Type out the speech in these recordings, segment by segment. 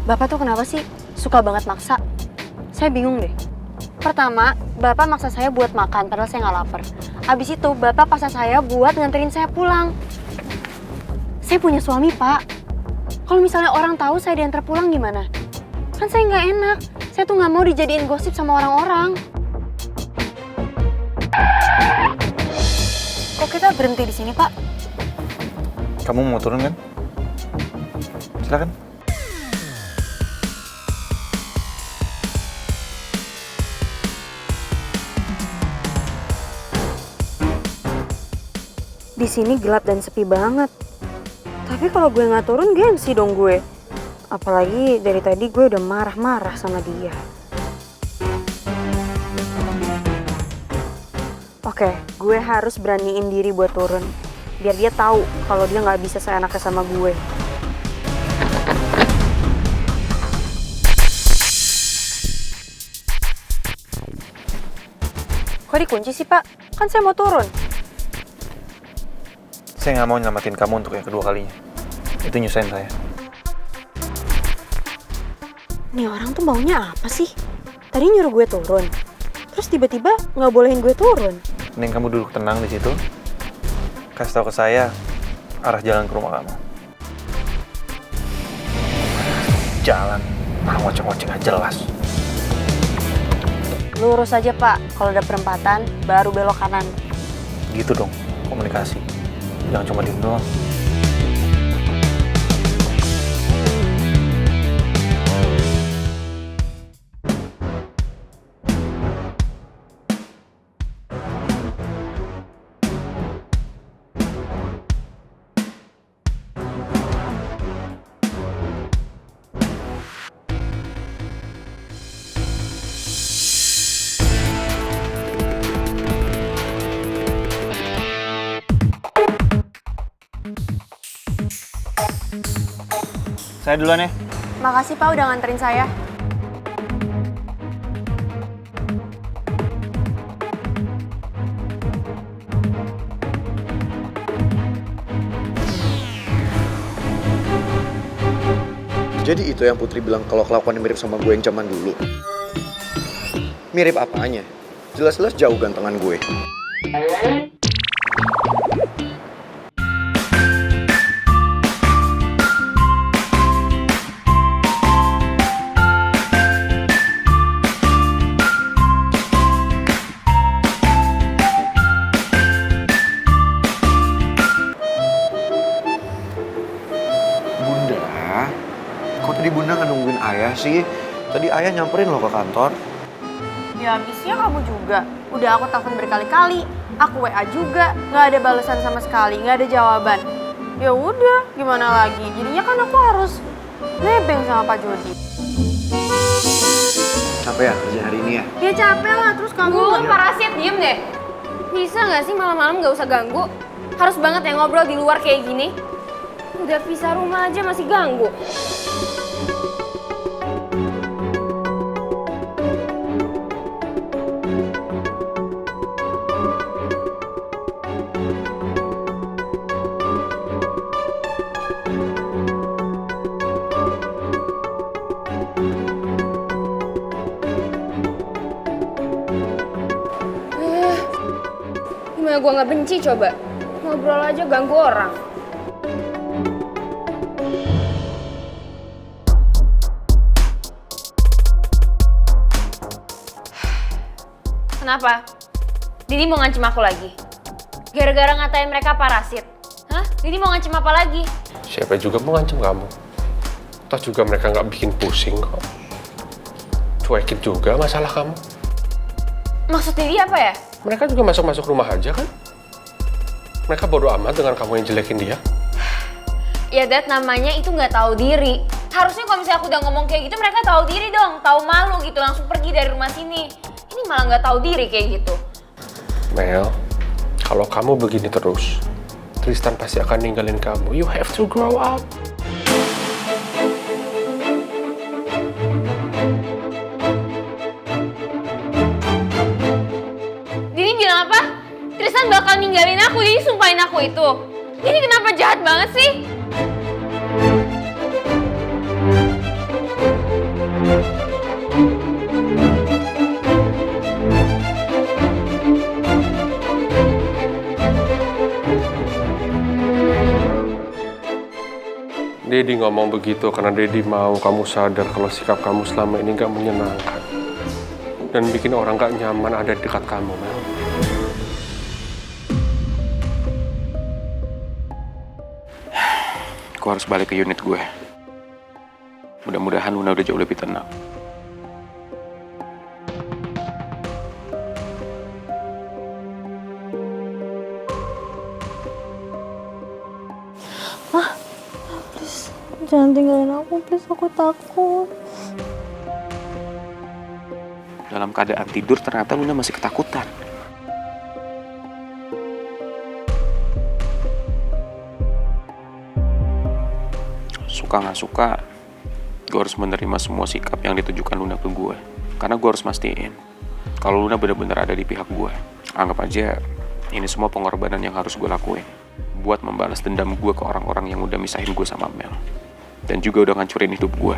Bapak tuh kenapa sih suka banget maksa? Saya bingung deh. Pertama, Bapak maksa saya buat makan padahal saya nggak lapar. Abis itu, Bapak paksa saya buat nganterin saya pulang. Saya punya suami, Pak. Kalau misalnya orang tahu saya diantar pulang gimana? Kan saya nggak enak. Saya tuh nggak mau dijadiin gosip sama orang-orang. Kok kita berhenti di sini, Pak? Kamu mau turun kan? Silakan. Di sini gelap dan sepi banget. Tapi kalau gue nggak turun, gengsi dong gue. Apalagi dari tadi gue udah marah-marah sama dia. Oke, gue harus beraniin diri buat turun. Biar dia tahu kalau dia nggak bisa seenaknya sama gue. Kok dikunci sih, Pak? Kan saya mau turun. Saya nggak mau nyelamatin kamu untuk yang kedua kalinya. Itu nyusahin saya. Nih orang tuh maunya apa sih? Tadi nyuruh gue turun. Terus tiba-tiba nggak bolehin gue turun. Mending kamu duduk tenang di situ. Kasih tahu ke saya arah jalan ke rumah kamu. Jalan, malah ngoceng-ngoceng gak jelas. Lurus aja, Pak. Kalau ada perempatan, baru belok kanan. Gitu dong, komunikasi. Jangan cuma diem doang. Saya duluan ya. Makasih, Pak, udah nganterin saya. Jadi itu yang Putri bilang kalau kelakuannya mirip sama gue yang zaman dulu. Mirip apanya? Jelas-jelas jauh gantengan gue. Kok tadi Bunda nggak nungguin Ayah sih? Tadi Ayah nyamperin lo ke kantor. Ya habisnya kamu juga. Udah aku telepon berkali-kali. Aku WA juga. Nggak ada balasan sama sekali. Nggak ada jawaban. Ya udah, gimana lagi? Jadinya kan aku harus nebeng sama Pak Jody. Capek ya kerja hari ini ya? Ya capek lah, terus kamu... Parasit, diem deh. Bisa nggak sih malam-malam nggak usah ganggu? Harus banget ya ngobrol di luar kayak gini. Udah pisah rumah aja masih ganggu. Gimana gue nggak benci coba? Ngobrol aja ganggu orang. Kenapa? Didi mau ngancem aku lagi? Gara-gara ngatain mereka parasit? Hah? Didi mau ngancem apa lagi? Siapa juga mau ngancem kamu? Toh juga mereka nggak bikin pusing kok. Cuekin juga masalah kamu. Maksud Didi apa ya? Mereka juga masuk-masuk rumah aja kan? Mereka bodo amat dengan kamu yang jelekin dia. Ya Dad, namanya itu nggak tahu diri. Harusnya kalau misalnya aku udah ngomong kayak gitu, mereka tahu diri dong, tahu malu gitu, langsung pergi dari rumah sini. Ini malah nggak tahu diri kayak gitu. Mel, kalau kamu begini terus, Tristan pasti akan ninggalin kamu. You have to grow up. Dini bilang apa? Tristan bakal ninggalin aku, Dini sumpahin aku itu. Dini kenapa jahat banget sih? Dedi ngomong begitu karena Dedi mau kamu sadar kalau sikap kamu selama ini gak menyenangkan. Dan bikin orang gak nyaman ada di dekat kamu, Mel. Gue harus balik ke unit gue. Mudah-mudahan Luna udah jauh lebih tenang. Jangan tinggalin aku, please. Aku takut. Dalam keadaan tidur ternyata Luna masih ketakutan. Suka nggak suka, gue harus menerima semua sikap yang ditujukan Luna ke gue. Karena gue harus mastiin kalau Luna benar-benar ada di pihak gue. Anggap aja ini semua pengorbanan yang harus gue lakuin buat membalas dendam gue ke orang-orang yang udah misahin gue sama Mel. Dan juga udah ngancurin hidup gue.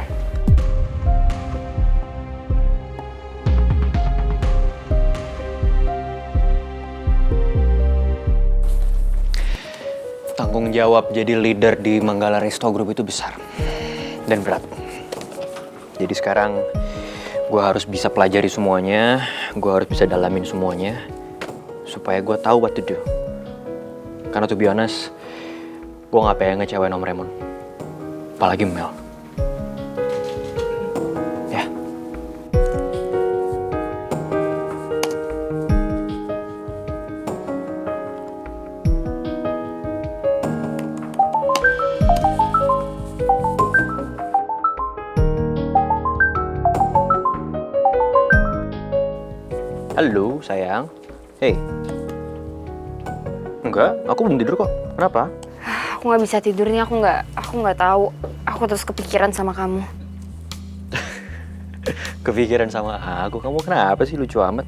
Tanggung jawab jadi leader di Manggala Resto Group itu besar dan berat. Jadi sekarang gue harus bisa pelajari semuanya, gue harus bisa dalamin semuanya, supaya gue tahu what to do. Karena to be honest, gue gak pengen ngecewain Om Raymond. Apalagi Mel. Ya. Halo, sayang. Hey. Enggak, aku belum tidur kok. Kenapa? Aku nggak bisa tidur nih. Aku nggak tahu. Aku terus kepikiran sama kamu. Kepikiran sama aku? Kamu kenapa sih, lucu amat?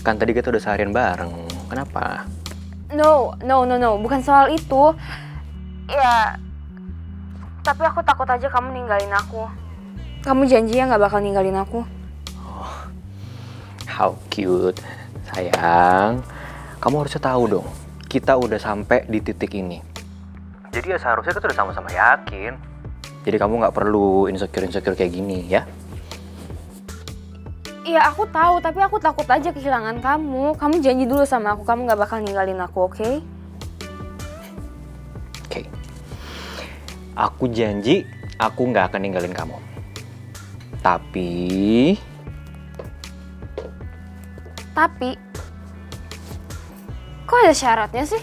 Kan tadi kita udah seharian bareng. Kenapa? No. Bukan soal itu. Ya, tapi aku takut aja kamu ninggalin aku. Kamu janji ya nggak bakal ninggalin aku? How cute. Sayang, kamu harusnya tahu dong. Kita udah sampai di titik ini. Jadi ya seharusnya kita udah sama-sama yakin. Jadi kamu nggak perlu insecure kayak gini, ya? Iya, aku tahu. Tapi aku takut aja kehilangan kamu. Kamu janji dulu sama aku. Kamu nggak bakal ninggalin aku, oke? Oke. Aku janji aku nggak akan ninggalin kamu. Tapi... Kok ada syaratnya sih?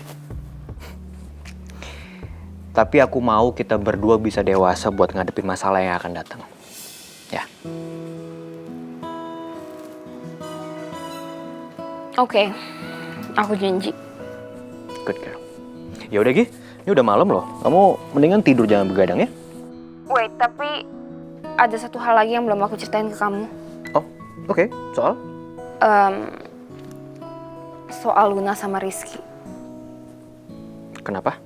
Tapi aku mau kita berdua bisa dewasa buat ngadepin masalah yang akan datang. Ya. Oke. Aku janji. Good girl. Ya udah Gi, ini udah malam loh. Kamu mendingan tidur, jangan begadang ya. Wait, tapi ada satu hal lagi yang belum aku ceritain ke kamu. Oh, oke. Soal? Soal Luna sama Rizky. Kenapa?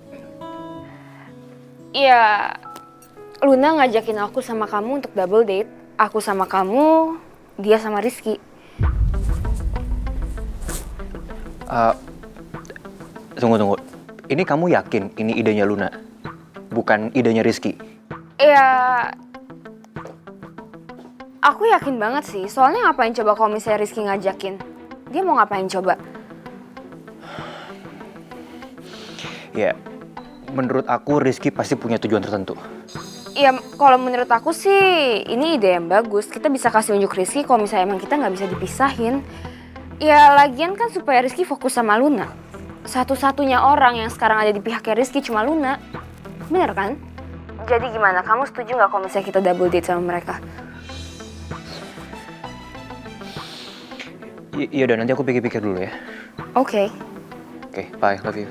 Ya, Luna ngajakin aku sama kamu untuk double date. Aku sama kamu, dia sama Rizky. Tunggu. Ini kamu yakin ini idenya Luna? Bukan idenya Rizky? Ya, aku yakin banget sih. Soalnya ngapain coba kalau misalnya Rizky ngajakin? Dia mau ngapain coba? Ya, menurut aku Rizky pasti punya tujuan tertentu. Ya, kalau menurut aku sih ini ide yang bagus. Kita bisa kasih unjuk Rizky kalau misalnya emang kita nggak bisa dipisahin. Ya, lagian kan supaya Rizky fokus sama Luna. Satu-satunya orang yang sekarang ada di pihaknya Rizky cuma Luna. Bener kan? Jadi gimana? Kamu setuju nggak kalau misalnya kita double date sama mereka? Iya udah, nanti aku pikir-pikir dulu ya. Oke. Oke, bye. Love you.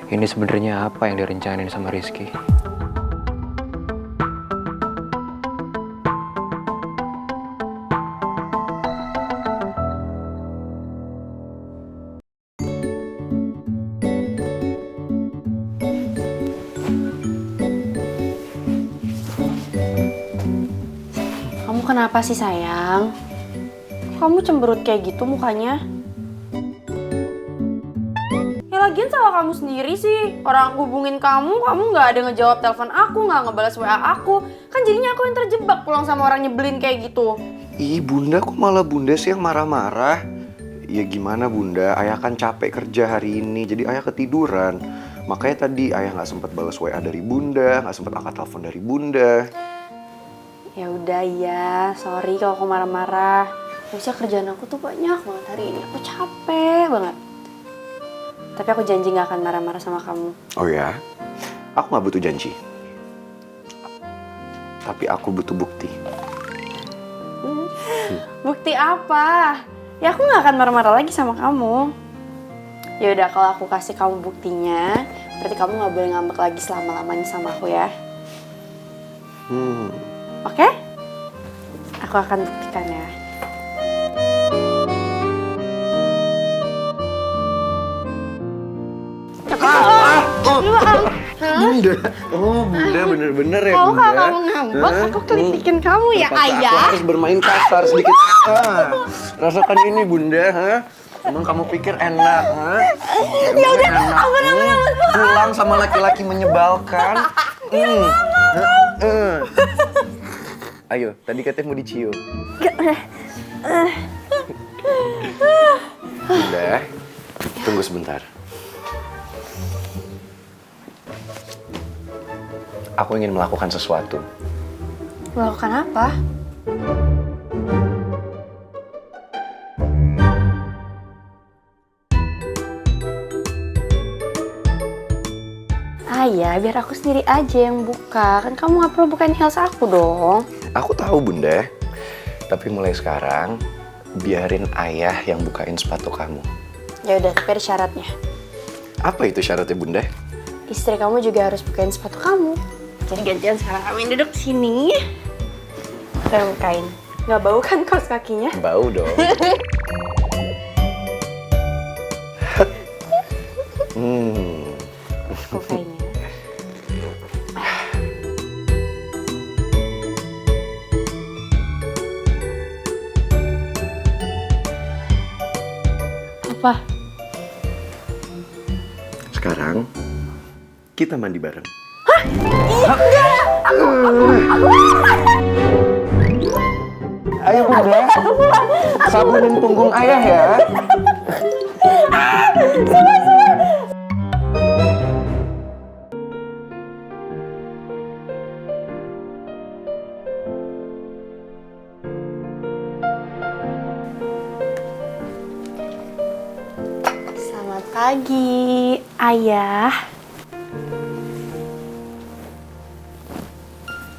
Ini sebenarnya apa yang direncanain sama Rizky? Kamu kenapa sih sayang? Kamu cemberut kayak gitu mukanya? Ya lagian salah kamu sendiri sih. Orang aku hubungin kamu nggak ada ngejawab telepon aku, nggak ngebalas WA aku. Kan jadinya aku yang terjebak pulang sama orang nyebelin kayak gitu. Ih bunda, kok malah bunda sih yang marah-marah? Ya gimana bunda, ayah kan capek kerja hari ini, jadi ayah ketiduran. Makanya tadi ayah nggak sempat balas WA dari bunda, nggak sempat angkat telepon dari bunda. Ya udah ya, sorry kalau aku marah-marah. Biasanya kerjaan aku tuh banyak banget hari ini, aku capek banget. Tapi aku janji gak akan marah-marah sama kamu. Oh ya? Aku nggak butuh janji. Tapi aku butuh bukti. Bukti apa? Ya aku gak akan marah-marah lagi sama kamu. Ya udah, kalau aku kasih kamu buktinya, berarti kamu gak boleh ngambek lagi selama-lamanya sama aku ya. Oke? Aku akan buktikan ya. Bunda, oh bunda bener-bener ya Kalau bunda. kamu ngambek, aku kelitikin kamu ya Terpaksa aku ayah. harus bermain kasar sedikit. Rasakan ini bunda, ha? Emang kamu pikir enak, ha? Ya udah, aman. Pulang sama laki-laki menyebalkan. Ayo, tadi katanya mau dicium. Bunda, tunggu sebentar. Aku ingin melakukan sesuatu. Melakukan apa? Ayah, biar aku sendiri aja yang buka. Kan kamu gak perlu bukain heels aku dong. Aku tahu bunda, tapi mulai sekarang biarin ayah yang bukain sepatu kamu. Ya udah, tapi ada syaratnya. Apa itu syaratnya bunda? Istri kamu juga harus bukain sepatu kamu. Jadi gantian sekarang kami duduk sini. Saya bukain. Gak bau kan kaos kakinya? Bau dong. Bukain ya. Apa? Sekarang kita mandi bareng. Ayo bunda, sabunin punggung ayah ya. Selamat pagi, ayah.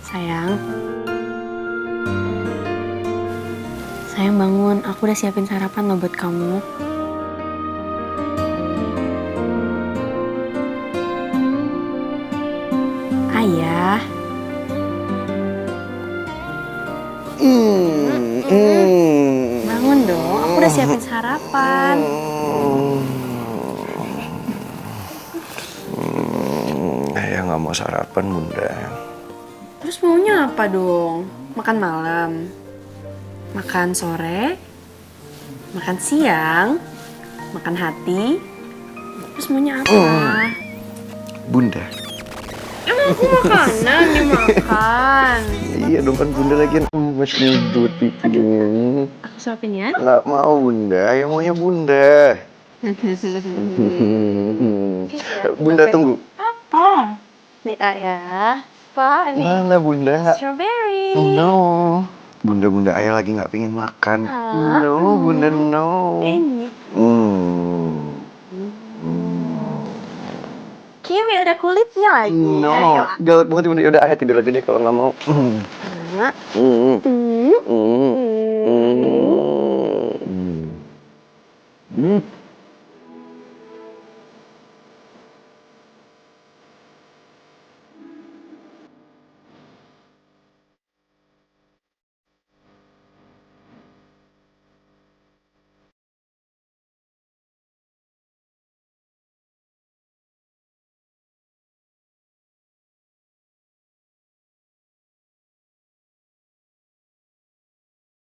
Sayang. Sayang bangun, aku udah siapin sarapan loh buat kamu. Ayah. Bangun dong, aku udah siapin sarapan. Ayah nggak mau sarapan bunda. Terus maunya apa dong? Makan malam? Makan sore? Makan siang? Makan hati? Terus maunya apa? Bunda. Emang aku makanan dimakan. Iya dong kan bunda lagi emas nyedut pipinya. Aku suapin ya. Nggak mau bunda, ayah maunya bunda. Bunda tunggu. Apa? Nih ayah. Apa nih? Mana bunda? Strawberry. No. Bunda ayah lagi nggak pengen makan. No bunda no. Ini. Kimi ada kulitnya lagi. No. Galak banget bunda. Yaudah ayah tidur aja deh kalau nggak mau. Mak.